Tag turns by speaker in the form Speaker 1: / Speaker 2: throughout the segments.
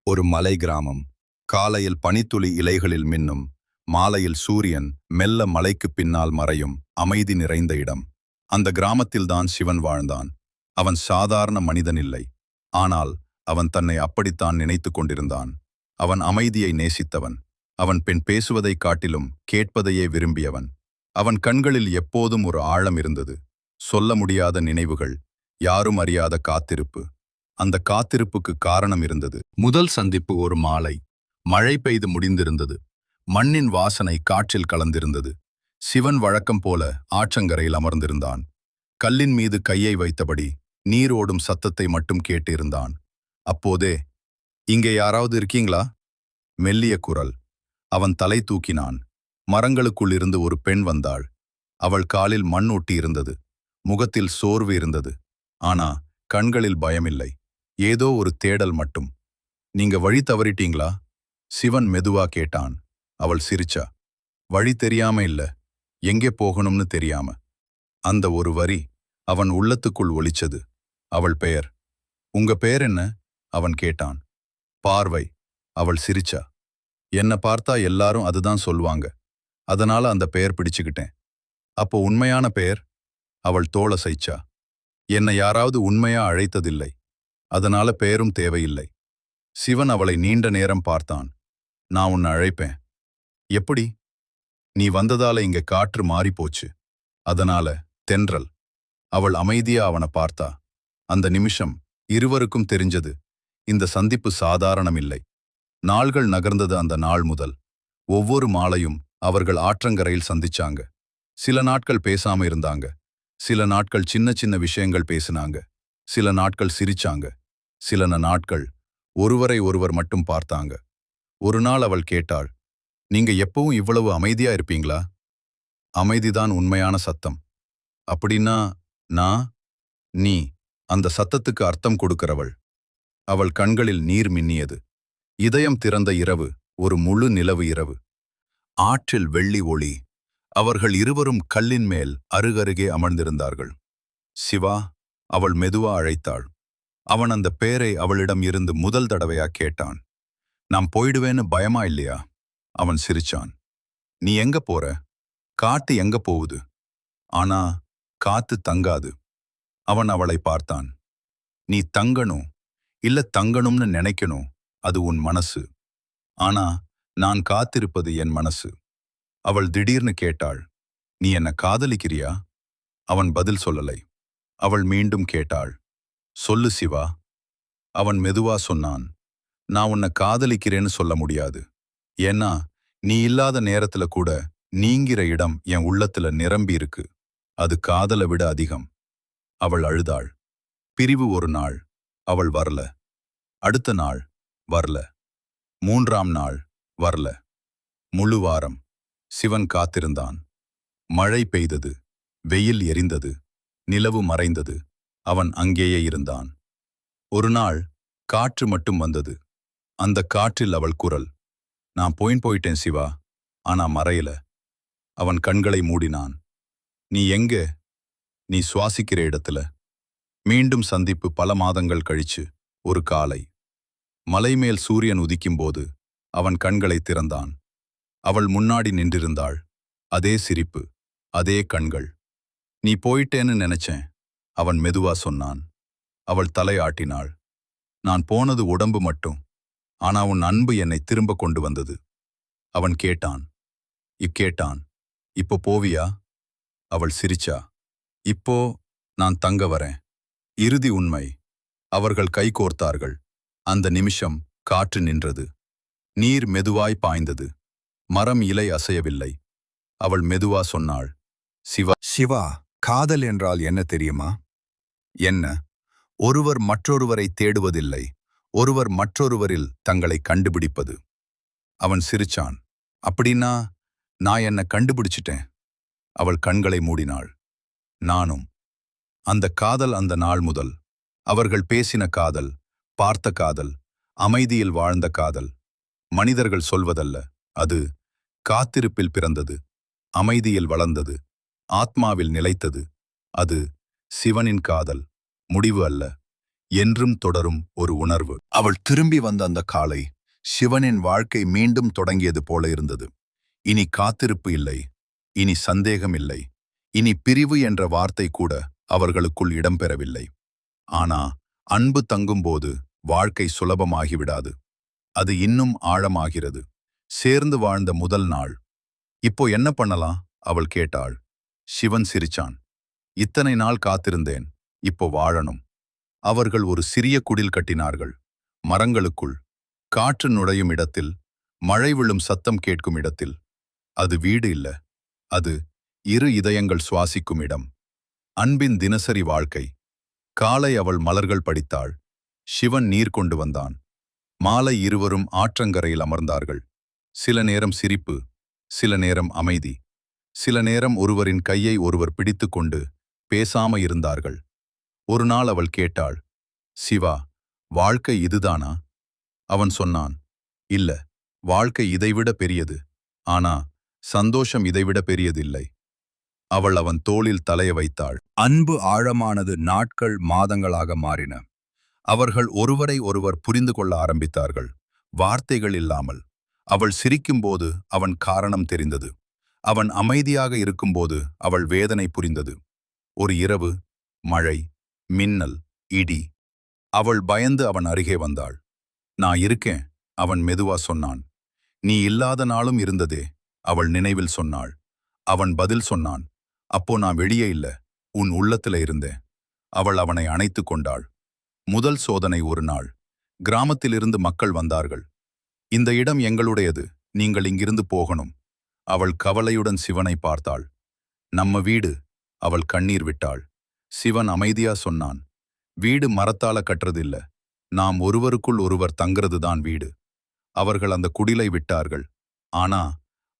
Speaker 1: ஒரு மலை கிராமம். காலையில் பனித்துளி இலைகளில் மின்னும், மாலையில் சூரியன் மெல்ல மலைக்குப் பின்னால் மறையும் அமைதி நிறைந்த இடம். அந்த கிராமத்தில்தான் சிவன் வாழ்ந்தான். அவன் சாதாரண மனிதன் இல்லை. ஆனால் அவன் தன்னை அப்படித்தான் நினைத்து கொண்டிருந்தான். அவன் அமைதியை நேசித்தவன். அவன் பெண் பேசுவதைக் காட்டிலும் கேட்பதையே விரும்பியவன். அவன் கண்களில் எப்போதும் ஒரு ஆழம் இருந்தது. சொல்ல முடியாத நினைவுகள், யாரும் அறியாத காத்திருப்பு. அந்த காத்திருப்புக்கு காரணம் இருந்தது. முதல் சந்திப்பு ஒரு மாலை. மழை பெய்து முடிந்திருந்தது. மண்ணின் வாசனை காற்றில் கலந்திருந்தது. சிவன் வழக்கம் போல ஆற்றங்கரையில் அமர்ந்திருந்தான். கல்லின் மீது கையை வைத்தபடி நீரோடும் சத்தத்தை மட்டும் கேட்டிருந்தான். அப்போதே, "இங்கே யாராவது இருக்கீங்களா?" மெல்லிய குரல். அவன் தலை தூக்கினான். மரங்களுக்குள் இருந்து ஒரு பெண் வந்தாள். அவள் காலில் மண் ஒட்டி இருந்தது. முகத்தில் சோர்வு இருந்தது. ஆனா கண்களில் பயமில்லை. ஏதோ ஒரு தேடல் மட்டும். "நீங்க வழி தவறிட்டீங்களா?" சிவன் மெதுவா கேட்டான். அவள் சிரிச்சா. "வழி தெரியாம இல்ல, எங்கே போகணும்னு தெரியாம." அந்த ஒரு வரி அவன் உள்ளத்துக்குள் ஒலிச்சது. அவள் பெயர். "உங்க பெயர் என்ன?" அவன் கேட்டான். "பார்வை." அவள் சிரிச்சா. "என்ன பார்த்தா எல்லாரும் அதுதான் சொல்வாங்க. அதனால அந்த பெயர் பிடிச்சுக்கிட்டேன்." "அப்போ உண்மையான பெயர்?" அவள் தோளசைச்சா. "என்னை யாராவது உண்மையா அழைத்ததில்லை. அதனால பெயரும் தேவையில்லை." சிவன் அவளை நீண்ட நேரம் பார்த்தான். "நான் உன்னை அழைப்பேன்." "எப்படி?" "நீ வந்ததால இங்க காற்று மாறிப்போச்சு. அதனால." தென்றல். அவள் அமைதியா அவனை பார்த்தா. அந்த நிமிஷம் இருவருக்கும் தெரிஞ்சது, இந்த சந்திப்பு சாதாரணமில்லை. நாள்கள் நகர்ந்தது. அந்த நாள் முதல் ஒவ்வொரு மாலையும் அவர்கள் ஆற்றங்கரையில் சந்திச்சாங்க. சில நாட்கள் பேசாம இருந்தாங்க. சில நாட்கள் சின்ன சின்ன விஷயங்கள் பேசினாங்க. சில நாட்கள் சிரிச்சாங்க. சில நாட்கள் ஒருவரை ஒருவர் மட்டும் பார்த்தாங்க. ஒரு நாள் அவள் கேட்டாள், "நீங்க எப்பவும் இவ்வளவு அமைதியா இருப்பீங்களா?" "அமைதிதான் உண்மையான சத்தம்." "அப்படின்னா நான்?" "நீ அந்த சத்தத்துக்கு அர்த்தம் கொடுக்கிறவள்." அவள் கண்களில் நீர் மின்னியது. இதயம் திறந்த இரவு, ஒரு முழு நிலவு இரவு. ஆற்றில் வெள்ளி ஒளி. அவர்கள் இருவரும் கல்லின் மேல் அருகருகே அமர்ந்திருந்தார்கள். "சிவா." அவள் மெதுவா அழைத்தாள். அவன் அந்த பேரை அவளிடம் இருந்து முதல் தடவையா கேட்டான். "நான் போயிடுவேன்னு பயமா இல்லையா?" அவன் சிரிச்சான். "நீ எங்க போற? காத்து எங்க போகுது?" "ஆனா காத்து தங்காது." அவன் அவளை பார்த்தான். "நீ தங்கணும், இல்ல தங்கணும்னு நினைக்கணும், அது உன் மனசு. ஆனா நான் காத்திருப்பது என் மனசு." அவள் திடீர்னு கேட்டாள், "நீ என்ன காதலிக்கிறியா?" அவன் பதில் சொல்லலை. அவள் மீண்டும் கேட்டாள், "சொல்லு சிவா." அவன் மெதுவா சொன்னான், "நான் உன்னை காதலிக்கிறேன்னு சொல்ல முடியாது. ஏன்னா நீ இல்லாத நேரத்துல கூட நீங்கிற இடம் என் உள்ளத்துல நிரம்பி இருக்கு. அது காதலை விட அதிகம்." அவள் அழுதாள். பிரிவு ஒரு நாள். அவள் வரல. அடுத்த நாள் வரல. 3ஆம் நாள் வரல. முழு வாரம் சிவன் காத்திருந்தான். மழை பெய்தது. வெயில் எரிந்தது. நிலவு மறைந்தது. அவன் அங்கேயே இருந்தான். ஒரு நாள் காற்று மட்டும் வந்தது. அந்த காற்றில் அவள் குரல். "நான் போயிட்டேன் சிவா, ஆனா மறையல." அவன் கண்களை மூடினான். "நீ எங்கே?" "நீ சுவாசிக்கிற இடத்துல." மீண்டும் சந்திப்பு பல மாதங்கள் கழிச்சு. ஒரு காலை. மலைமேல் சூரியன் உதிக்கும்போது அவன் கண்களை திறந்தான். அவள் முன்னாடி நின்றிருந்தாள். அதே சிரிப்பு, அதே கண்கள். "நீ போயிட்டேன்னு நினைச்சேன்." அவன் மெதுவா சொன்னான். அவள் தலை ஆட்டினாள். "நான் போனது உடம்பு மட்டும். ஆனா உன் அன்பு என்னை திரும்ப கொண்டு வந்தது." அவன் கேட்டான். "இப்போ போவியா?" அவள் சிரிச்சா. "இப்போ நான் தங்க வரேன்." இறுதி உண்மை. அவர்கள் கைகோர்த்தார்கள். அந்த நிமிஷம் காற்று நின்றது. நீர் மெதுவாய் பாய்ந்தது. மரம் இலை அசையவில்லை. அவள் மெதுவா சொன்னாள், "சிவா, சிவா, காதல் என்றால் என்ன தெரியுமா?" "என்ன?" "ஒருவர் மற்றொருவரை தேடுவதில்லை. ஒருவர் மற்றொருவரில் தங்களை கண்டுபிடிப்பது." அவன் சிரிச்சான். "அப்படின்னா நான் என்ன கண்டுபிடிச்சிட்டேன்." அவள் கண்களை மூடினாள். "நானும்." அந்த காதல் அந்த நாள் முதல். அவர்கள் பேசின காதல், பார்த்த காதல், அமைதியில் வாழ்ந்த காதல். மனிதர்கள் சொல்வதல்ல, அது காத்திருப்பில் பிறந்தது, அமைதியில் வளர்ந்தது, ஆத்மாவில் நிலைத்தது. அது சிவனின் காதல். முடிவு அல்ல, என்றும் தொடரும் ஒரு உணர்வு. அவள் திரும்பி வந்த அந்த காலை சிவனின் வாழ்க்கை மீண்டும் தொடங்கியது போல இருந்தது. இனி காத்திருப்பு இல்லை, இனி சந்தேகம் இல்லை, இனி பிரிவு என்ற வார்த்தை கூட அவர்களுக்குள் இடம்பெறவில்லை. ஆனா அன்பு தங்கும்போது வாழ்க்கை சுலபமாகிவிடாது. அது இன்னும் ஆழமாகிறது. சேர்ந்து வாழ்ந்த முதல் நாள். இப்போ என்ன பண்ணலாம்? அவள் கேட்டாள். சிவன் சிரிச்சான். இத்தனை நாள் காத்திருந்தேன், இப்போ வாழணும். அவர்கள் ஒரு சிறிய குடில் கட்டினார்கள். மரங்களுக்குள், காற்று நுழையும் இடத்தில், மழை விழும் சத்தம் கேட்கும் இடத்தில். அது வீடு இல்ல, அது இரு இதயங்கள் சுவாசிக்கும் இடம். அன்பின் தினசரி வாழ்க்கை. காலை அவள் மலர்கள் படித்தாள். சிவன் நீர் கொண்டு வந்தான். மாலை இருவரும் ஆற்றங்கரையில் அமர்ந்தார்கள். சில நேரம் சிரிப்பு, சில நேரம் அமைதி, சில நேரம் ஒருவரின் கையை ஒருவர் பிடித்துக்கொண்டு பேசாம இருந்தார்கள். ஒரு நாள் அவள் கேட்டாள், சிவா, வாழ்க்கை இதுதானா? அவன் சொன்னான், இல்ல, வாழ்க்கை இதைவிட பெரியது. ஆனா சந்தோஷம் இதைவிட பெரியதில்லை. அவள் அவன் தோளில் தலைய வைத்தாள். அன்பு ஆழமானது. நாட்கள் மாதங்களாக மாறின. அவர்கள் ஒருவரை ஒருவர் புரிந்து கொள்ள ஆரம்பித்தார்கள், வார்த்தைகள் இல்லாமல். அவள் சிரிக்கும்போது அவன் காரணம் தெரிந்தது. அவன் அமைதியாக இருக்கும்போது அவள் வேதனை புரிந்தது. ஒரு இரவு, மழை, மின்னல், இடி. அவள் பயந்து அவன் அருகே வந்தாள். நான் இருக்கேன், அவன் மெதுவா சொன்னான். நீ இல்லாத நாளும் இருந்ததே, அவள் நினைவில் சொன்னாள். அவன் பதில் சொன்னான், அப்போ நான் வெளியே இல்ல, உன் உள்ளத்துல இருந்தேன். அவள் அவனை அணைத்து கொண்டாள். முதல் சோதனை ஒரு நாள். கிராமத்திலிருந்து மக்கள் வந்தார்கள். இந்த இடம் எங்களுடையது, நீங்கள் இங்கிருந்து போகணும். அவள் கவலையுடன் சிவனை பார்த்தாள். நம்ம வீடு. அவள் கண்ணீர் விட்டாள். சிவன் அமைதியா சொன்னான், வீடு மரத்தால கட்டுறதில்ல, நாம் ஒருவருக்குள் ஒருவர் தங்குறதுதான் வீடு. அவர்கள் அந்த குடிலை விட்டார்கள். ஆனா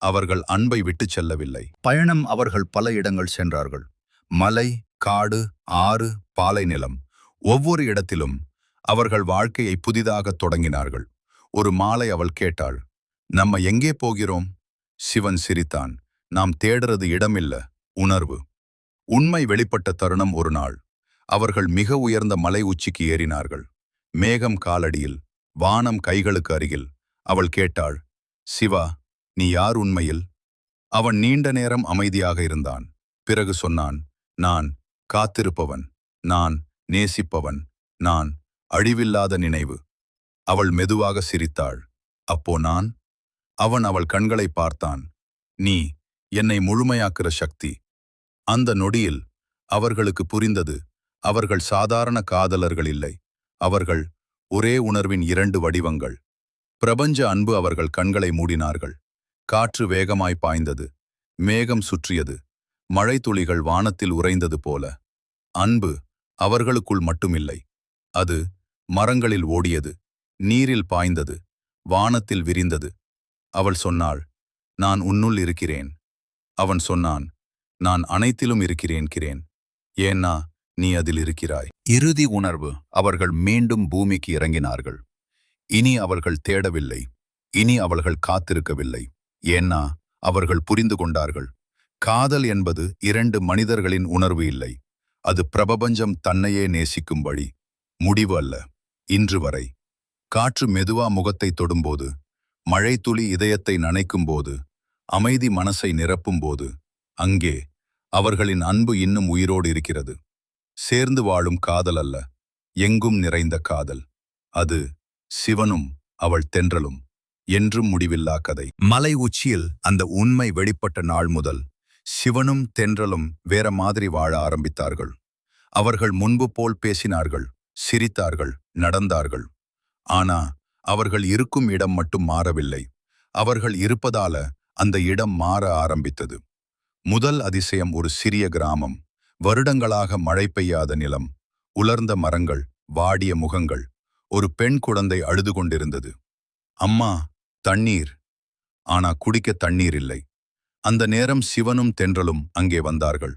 Speaker 1: அவர்கள் அன்பை விட்டுச் செல்லவில்லை. பயணம். அவர்கள் பல இடங்கள் சென்றார்கள். மலை, காடு, ஆறு, பாலை நிலம். ஒவ்வொரு இடத்திலும் அவர்கள் வாழ்க்கையை புதிதாக தொடங்கினார்கள். ஒரு மாலை அவள் கேட்டாள், நம்ம எங்கே போகிறோம்? சிவன் சிரித்தான், நாம் தேடுறது இடமில்ல, உணர்வு. உண்மை வெளிப்பட்ட தருணம் ஒரு நாள். அவர்கள் மிக உயர்ந்த மலை உச்சிக்கு ஏறினார்கள். மேகம் காலடியில், வானம் கைகளுக்கு அருகில். அவள் கேட்டாள், சிவா, நீ யார் உண்மையில்? அவன் நீண்ட நேரம் அமைதியாக இருந்தான். பிறகு சொன்னான், நான் காத்திருப்பவன், நான் நேசிப்பவன், நான் அழிவில்லாத நினைவு. அவள் மெதுவாக சிரித்தாள். அப்போ நான்? அவன் அவள் கண்களை பார்த்தான். நீ என்னை முழுமையாக்குற சக்தி. அந்த நொடியில் அவர்களுக்கு புரிந்தது, அவர்கள் சாதாரண காதலர்கள் இல்லை, அவர்கள் ஒரே உணர்வின் இரண்டு வடிவங்கள். பிரபஞ்ச அன்பு. அவர்கள் கண்களை மூடினார்கள். காற்று வேகமாய் பாய்ந்தது. மேகம் சுற்றியது. மழைத்துளிகள் வானத்தில் உறைந்தது போல. அன்பு அவர்களுக்குள் மட்டுமில்லை, அது மரங்களில் ஓடியது, நீரில் பாய்ந்தது, வானத்தில் விரிந்தது. அவள் சொன்னாள், நான் உன்னுள் இருக்கிறேன். அவன் சொன்னான், நான் அனைத்திலும் இருக்கிறேன். ஏன்னா நீ அதில் இருக்கிறாய். இறுதி உணர்வு. அவர்கள் மீண்டும் பூமிக்கு இறங்கினார்கள். இனி அவர்கள் தேடவில்லை, இனி அவர்கள் காத்திருக்கவில்லை. ஏன்னா அவர்கள் புரிந்து கொண்டார்கள், காதல் என்பது இரண்டு மனிதர்களின் உணர்வு இல்லை, அது பிரபஞ்சம் தன்னையே நேசிக்கும் வழி. முடிவு அல்ல. இன்று வரை காற்று மெதுவா முகத்தை தொடும்போது, மழை துளி இதயத்தை நனைக்கும்போது, அமைதி மனசை நிரப்பும்போது, அங்கே அவர்களின் அன்பு இன்னும் உயிரோடு இருக்கிறது. சேர்ந்து வாழும் காதல் அல்ல, எங்கும் நிறைந்த காதல். அது சிவனும் அவள் தென்றலும். என்றும் முடிவில்லா கதை. மலை உச்சியில் அந்த உண்மை வெளிப்பட்ட நாள் முதல் சிவனும் தென்றலும் வேற மாதிரி வாழ ஆரம்பித்தார்கள். அவர்கள் முன்பு போல் பேசினார்கள், சிரித்தார்கள், நடந்தார்கள். ஆனா அவர்கள் இருக்கும் இடம் மட்டும் மாறவில்லை. அவர்கள் இருப்பதால அந்த இடம் மாற ஆரம்பித்தது. முதல் அதிசயம். ஒரு சிறிய கிராமம். வருடங்களாக மழை பெய்யாத நிலம், உலர்ந்த மரங்கள், வாடிய முகங்கள். ஒரு பெண் குழந்தை அழுது கொண்டிருந்தது. அம்மா, தண்ணீர். ஆனா குடிக்க தண்ணீர் இல்லை. அந்த நேரம் சிவனும் தென்றலும் அங்கே வந்தார்கள்.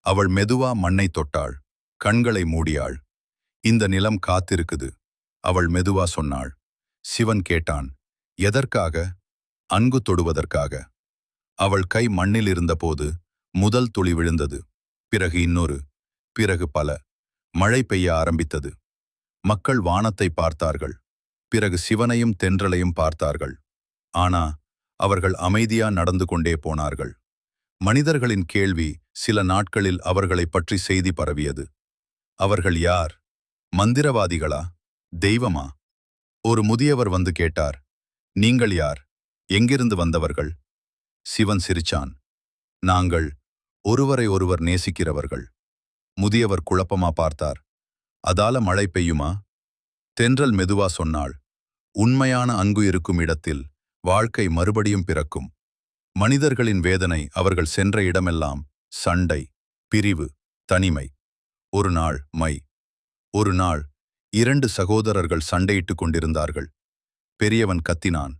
Speaker 1: அவள் மெதுவா மண்ணை தொட்டாள், கண்களை மூடியாள். இந்த நிலம் காத்திருக்குது, அவள் மெதுவா சொன்னாள். சிவன் கேட்டான், எதற்காக? அன்பு தொடுவதற்காக. அவள் கை மண்ணில் இருந்தபோது முதல் துளி விழுந்தது. பிறகு இன்னொரு, பிறகு பல. மழை பெய்ய ஆரம்பித்தது. மக்கள் வானத்தை பார்த்தார்கள். பிறகு சிவனையும் தென்றலையும் பார்த்தார்கள். ஆனா அவர்கள் அமைதியா நடந்து கொண்டே போனார்கள். மனிதர்களின் கேள்வி சில நாட்களில் அவர்களைப் பற்றி செய்தி பரவியது. அவர்கள் யார்? மந்திரவாதிகளா? தெய்வமா? ஒரு முதியவர் வந்து கேட்டார், நீங்கள் யார்? எங்கிருந்து வந்தவர்கள்? சிவன் சிரிச்சான், நாங்கள் ஒருவரை ஒருவர் நேசிக்கிறவர்கள். முதியவர் குழப்பமா பார்த்தார், அதால மழை பெய்யுமா? தென்றல் மெதுவா சொன்னாள், உண்மையான அன்பு இருக்கும் இடத்தில் வாழ்க்கை மறுபடியும் பிறக்கும். மனிதர்களின் வேதனை அவர்கள் சென்ற இடமெல்லாம் சண்டை, பிரிவு, தனிமை. ஒரு நாள் 2 சகோதரர்கள் சண்டையிட்டுக் கொண்டிருந்தார்கள். பெரியவன் கத்தினான்,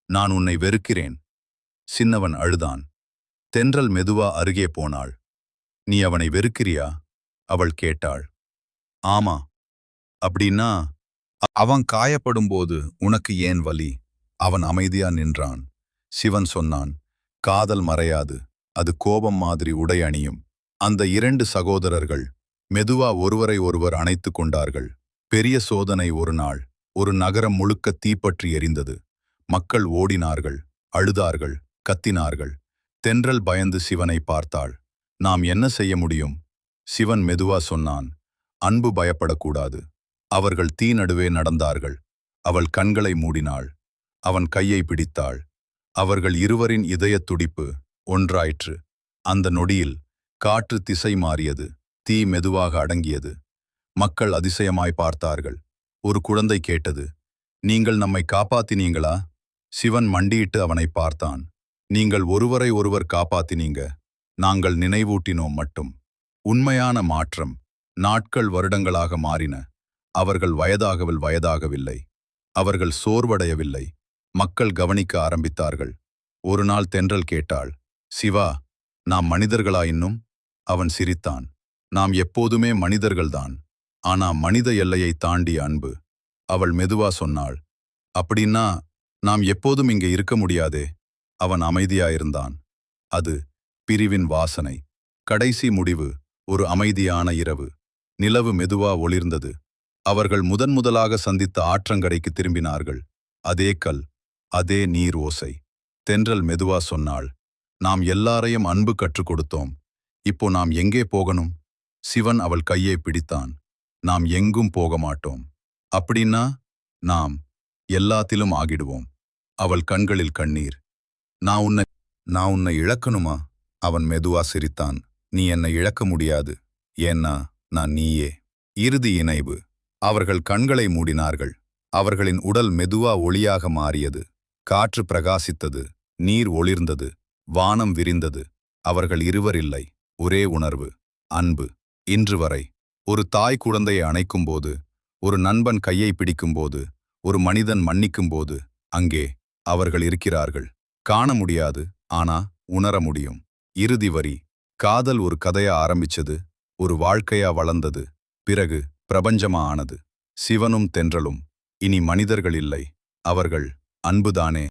Speaker 1: நான் உன்னை வெறுக்கிறேன். சின்னவன் அழுதான். தென்றல் மெதுவா அருகே போனாள். நீ அவனை வெறுக்கிறியா? அவள் கேட்டாள். ஆமா. அப்படின்னா அவன் காயப்படும்போது உனக்கு ஏன் வலி? அவன் அமைதியா நின்றான். சிவன் சொன்னான், காதல் மறையாது, அது கோபம் மாதிரி உடை அணியும். அந்த 2 சகோதரர்கள் மெதுவா ஒருவரை ஒருவர் அணைத்துக் கொண்டார்கள். பெரிய சோதனை ஒரு நாள். ஒரு நகரம் முழுக்க தீப்பற்றி எரிந்தது. மக்கள் ஓடினார்கள், அழுதார்கள், கத்தினார்கள். தென்றல் பயந்து சிவனை பார்த்தாள். நாம் என்ன செய்ய முடியும்? சிவன் மெதுவா சொன்னான், அன்பு பயப்படக்கூடாது. அவர்கள் தீ நடுவே நடந்தார்கள். அவள் கண்களை மூடினாள். அவன் கையை பிடித்தாள். அவர்கள் இருவரின் இதயத் துடிப்பு ஒன்றாயிற்று. அந்த நொடியில் காற்று திசை மாறியது. தீ மெதுவாக அடங்கியது. மக்கள் அதிசயமாய் பார்த்தார்கள். ஒரு குழந்தை கேட்டது, நீங்கள் நம்மை காப்பாத்தினீங்களா? சிவன் மண்டியிட்டு அவனை பார்த்தான். நீங்கள் ஒருவரை ஒருவர் காப்பாத்தினீங்க. நாங்கள் நினைவூட்டினோம் மட்டும். உண்மையான மாற்றம். நாட்கள் வருடங்களாக மாறின. அவர்கள் வயதாகவில்லை. அவர்கள் சோர்வடையவில்லை. மக்கள் கவனிக்க ஆரம்பித்தார்கள். ஒரு நாள் தென்றல் கேட்டாள், சிவா, நாம் மனிதர்களா இன்னும்? அவன் சிரித்தான். நாம் எப்போதுமே மனிதர்கள்தான். ஆனா மனித எல்லையை தாண்டிய அன்பு. அவள் மெதுவா சொன்னாள், அப்படின்னா நாம் எப்போதும் இங்கே இருக்க முடியாதே. அவன் அமைதியாயிருந்தான். அது பிரிவின் வாசனை. கடைசி முடிவு ஒரு அமைதியான இரவு. நிலவு மெதுவா ஒளிர்ந்தது. அவர்கள் முதன்முதலாக சந்தித்த ஆற்றங்கரைக்கு திரும்பினார்கள். அதே கல், அதே நீர் ஓசை. தென்றல் மெதுவா சொன்னாள், நாம் எல்லாரையும் அன்பு கற்றுக் கொடுத்தோம். இப்போ நாம் எங்கே போகணும்? சிவன் அவள் கையை பிடித்தான். நாம் எங்கும் போக மாட்டோம். அப்படின்னா நாம் எல்லாத்திலும் ஆகிடுவோம். அவள் கண்களில் கண்ணீர். நான் உன்னை இழக்கணுமா? அவன் மெதுவா சிரித்தான். நீ என்னை இழக்க முடியாது. ஏன்னா நான் நீயே. இறுதி இணைவு. அவர்கள் கண்களை மூடினார்கள். அவர்களின் உடல் மெதுவா ஒளியாக மாறியது. காற்று பிரகாசித்தது. நீர் ஒளிர்ந்தது. வானம் விரிந்தது. அவர்கள் இருவரில்லை, ஒரே உணர்வு, அன்பு. இன்று வரை ஒரு தாய் குழந்தையை அணைக்கும்போது, ஒரு நண்பன் கையை பிடிக்கும்போது, ஒரு மனிதன் மன்னிக்கும்போது, அங்கே அவர்கள் இருக்கிறார்கள். காண முடியாது, ஆனா உணர முடியும். இறுதி வரி. காதல் ஒரு கதையா ஆரம்பிச்சது, ஒரு வாழ்க்கையா வளர்ந்தது, பிறகு பிரபஞ்சமா ஆனது. சிவனும் தென்றலும் இனி மனிதர்கள் இல்லை, அவர்கள் அன்புதானே.